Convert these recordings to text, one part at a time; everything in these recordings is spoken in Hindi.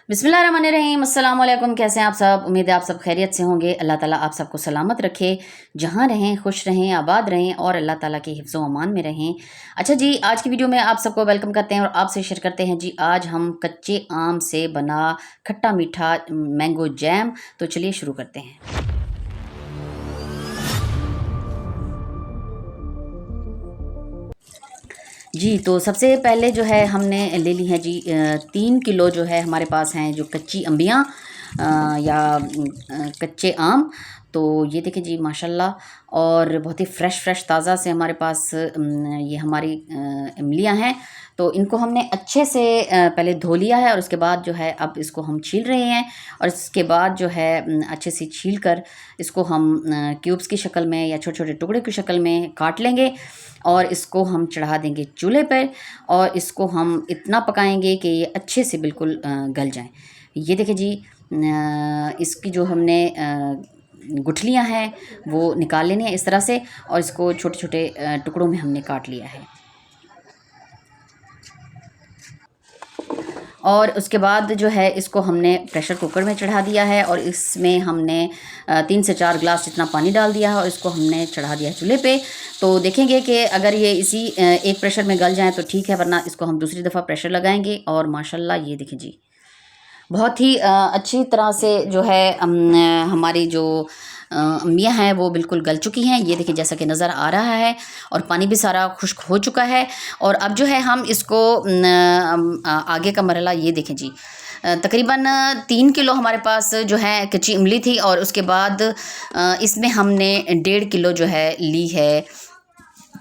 बिस्मिल्लाहिर्रहमानिर्रहीम। अस्सलाम वालेकुम। कैसे हैं आप सब? उम्मीद है आप सब खैरियत से होंगे। अल्लाह ताला आप सबको सलामत रखे, जहाँ रहें खुश रहें, आबाद रहें और अल्लाह ताला के हिफ्ज़ व अमान में रहें। अच्छा जी, आज की वीडियो में आप सबको वेलकम करते हैं और आपसे शेयर करते हैं जी, आज हम कच्चे आम से बना खट्टा मीठा मैंगो जैम। तो चलिए शुरू करते हैं। जी, तो सबसे पहले जो है हमने ले ली है जी 3 किलो जो है हमारे पास हैं जो कच्ची अम्बियाँ या कच्चे आम। तो ये देखिए जी माशाल्लाह, और बहुत ही फ़्रेश ताज़ा से हमारे पास ये हमारी इमलियाँ हैं। तो इनको हमने अच्छे से पहले धो लिया है और उसके बाद जो है अब इसको हम छील रहे हैं। और इसके बाद जो है अच्छे से छील कर इसको हम क्यूब्स की शक्ल में या छोटे छोटे टुकड़े की शक्ल में काट लेंगे और इसको हम चढ़ा देंगे चूल्हे पर और इसको हम इतना पकाएंगे कि ये अच्छे से बिल्कुल गल जाएं। ये देखिए जी, इसकी जो हमने गुठलियाँ हैं वो निकाल लेनी है इस तरह से, और इसको छोटे छोटे टुकड़ों में हमने काट लिया है। और उसके बाद जो है इसको हमने प्रेशर कुकर में चढ़ा दिया है और इसमें हमने 3 से 4 ग्लास जितना पानी डाल दिया है और इसको हमने चढ़ा दिया चूल्हे पे। तो देखेंगे कि अगर ये इसी एक प्रेशर में गल जाए तो ठीक है, वरना इसको हम दूसरी दफ़ा प्रेशर लगाएंगे। और माशाल्लाह ये देखें जी, बहुत ही अच्छी तरह से जो है हमारी जो अम्बियाँ हैं वो बिल्कुल गल चुकी हैं। ये देखिए जैसा कि नज़र आ रहा है, और पानी भी सारा खुश्क हो चुका है। और अब जो है हम इसको आगे का मरहला ये देखें जी, तकरीबन 3 किलो हमारे पास जो है कच्ची इमली थी और उसके बाद इसमें हमने 1.5 किलो जो है ली है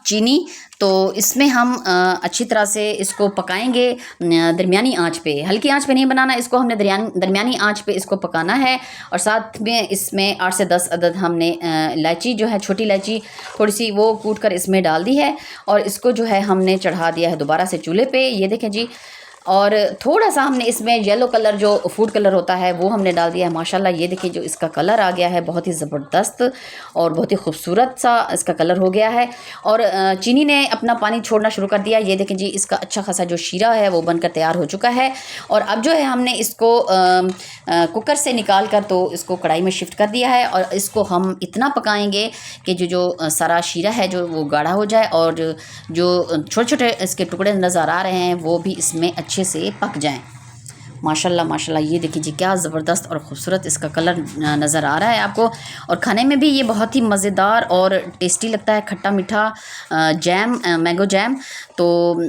चीनी। तो इसमें हम अच्छी तरह से इसको पकाएंगे दरमियानी आंच पे। हल्की आंच पे नहीं बनाना इसको, हमने दरमियानी आंच पे इसको पकाना है। और साथ में इसमें 8 से 10 अदद हमने इलायची जो है, छोटी इलायची थोड़ी सी, वो कूट कर इसमें डाल दी है और इसको जो है हमने चढ़ा दिया है दोबारा से चूल्हे पे। ये देखें जी, और थोड़ा सा हमने इसमें येलो कलर जो फूड कलर होता है वो हमने डाल दिया है। माशाल्लाह ये देखिए जो इसका कलर आ गया है, बहुत ही ज़बरदस्त और बहुत ही खूबसूरत सा इसका कलर हो गया है। और चीनी ने अपना पानी छोड़ना शुरू कर दिया। ये देखें जी, इसका अच्छा खासा जो शीरा है वो बनकर तैयार हो चुका है। और अब जो है हमने इसको कुकर से निकाल कर तो इसको कढ़ाई में शिफ्ट कर दिया है और इसको हम इतना पकाएंगे कि जो सारा शीरा है जो वो गाढ़ा हो जाए और जो छोटे छोटे इसके टुकड़े नज़र आ रहे हैं वो भी इसमें अच्छे से पक जाएं। माशाल्लाह माशाल्लाह ये देखिए जी, क्या ज़बरदस्त और ख़ूबसूरत इसका कलर नज़र आ रहा है आपको। और खाने में भी ये बहुत ही मज़ेदार और टेस्टी लगता है, खट्टा मीठा जैम, मैंगो जैम। तो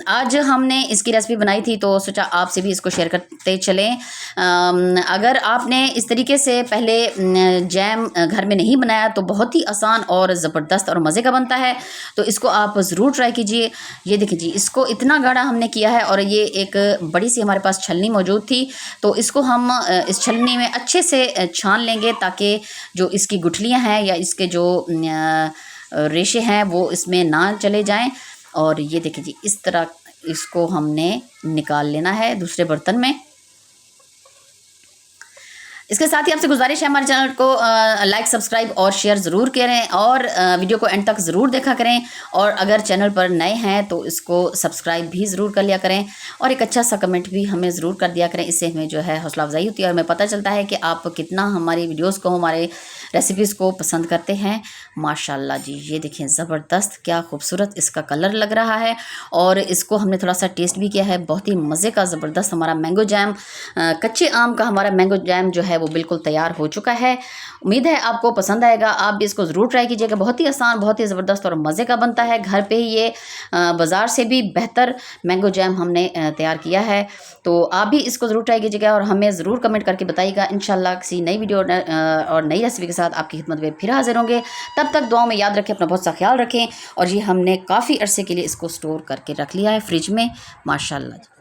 आज हमने इसकी रेसिपी बनाई थी तो सोचा आपसे भी इसको शेयर करते चलें। अगर आपने इस तरीके से पहले जैम घर में नहीं बनाया तो बहुत ही आसान और ज़बरदस्त और मज़े का बनता है। तो इसको आप ज़रूर ट्राई कीजिए। ये देखिए जी, इसको इतना गाढ़ा हमने किया है और ये एक बड़ी सी हमारे पास छलनी मौजूद थी, तो इसको हम इस छलनी में अच्छे से छान लेंगे ताकि जो इसकी गुठलियाँ हैं या इसके जो रेशे हैं वो इसमें ना चले जाएं। और ये देखिए जी, इस तरह इसको हमने निकाल लेना है दूसरे बर्तन में। इसके साथ ही आपसे गुजारिश है हमारे चैनल को लाइक, सब्सक्राइब और शेयर ज़रूर करें और वीडियो को एंड तक ज़रूर देखा करें। और अगर चैनल पर नए हैं तो इसको सब्सक्राइब भी ज़रूर कर लिया करें और एक अच्छा सा कमेंट भी हमें ज़रूर कर दिया करें। इससे हमें जो है हौसला अफजाई होती है और हमें पता चलता है कि आप कितना हमारी वीडियोज़ को, हमारे रेसिपीज़ को पसंद करते हैं। माशाल्लाह जी, ये देखें ज़बरदस्त, क्या खूबसूरत इसका कलर लग रहा है। और इसको हमने थोड़ा सा टेस्ट भी किया है, बहुत ही मज़े का ज़बरदस्त हमारा मैंगो जैम, कच्चे आम का हमारा मैंगो जैम जो है वो बिल्कुल तैयार हो चुका है। उम्मीद है आपको पसंद आएगा, आप भी इसको ज़रूर ट्राई कीजिएगा। बहुत ही आसान, बहुत ही ज़बरदस्त और मज़े का बनता है। घर पे ही ये बाज़ार से भी बेहतर मैंगो जैम हमने तैयार किया है। तो आप भी इसको ज़रूर ट्राई कीजिएगा और हमें ज़रूर कमेंट करके बताइएगा। इंशाल्लाह किसी नई वीडियो और नई रेसिपी के साथ आपकी खिदमत में फिर हाजिर होंगे। तब तक दुआओं में याद रखें, अपना बहुत सा ख्याल रखें। और ये हमने काफ़ी अरसे के लिए इसको स्टोर करके रख लिया है फ्रिज में। माशाल्लाह।